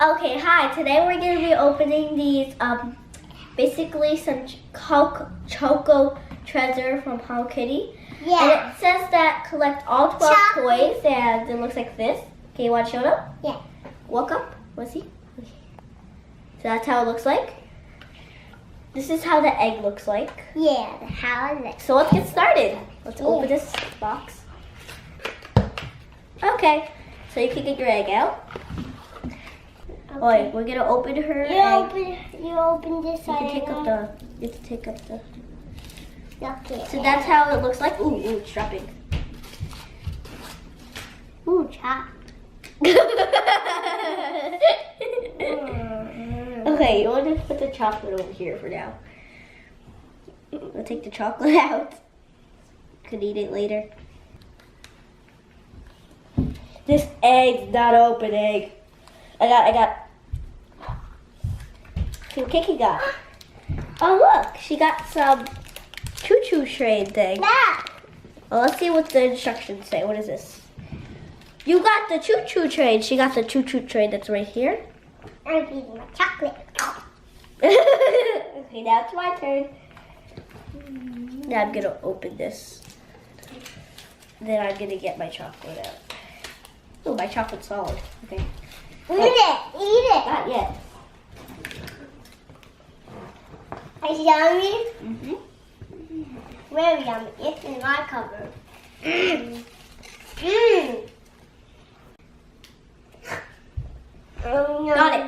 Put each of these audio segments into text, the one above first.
Okay, hi. Today we're going to be opening these, basically some Choco treasure from Hello Kitty. Yeah. And it says that collect all 12 Chocolate. toys, and it looks like this. Okay, you want to show them? Yeah. Walk up. Let's see. Okay. So that's how it looks like. This is how the egg looks like. Yeah, how it looks. So let's get started. Let's open this box. Okay, so you can get your egg out. Okay. Alright, we're gonna open her You egg. open this You side. can take up the. You have to take up the. Okay. So that's how it looks like. Ooh, it's dropping. Ooh, chop. Okay, you want to put the chocolate over here for now. We'll take the chocolate out. Could eat it later. This egg's not opening. I got. See what Kiki got? Oh look, she got some choo-choo train thing. That. Well, let's see what the instructions say. What is this? You got the choo-choo train. She got the choo-choo train that's right here. I'm eating my chocolate. Okay, now it's my turn. Now I'm gonna open this. Then I'm gonna get my chocolate out. Oh, my chocolate's solid. Okay. Eat it. Eat it. Not yet. It's yummy. Mm-hmm. Very yummy. It's in my cupboard. Mmm. Got it.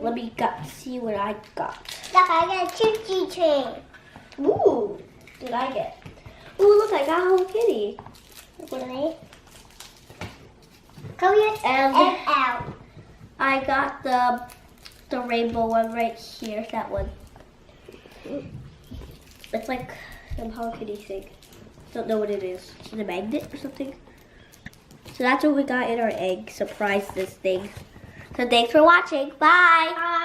Let me see what I got. Look, I got a choo-choo train. Ooh, what did I get? Ooh, look, I got Hello Kitty. Really? Come here And out. I got the rainbow one right here. That one. It's like some Hello Kitty thing. Don't know what it is. Is it a magnet or something? So that's what we got in our egg. Surprise this thing. So thanks for watching. Bye. Bye.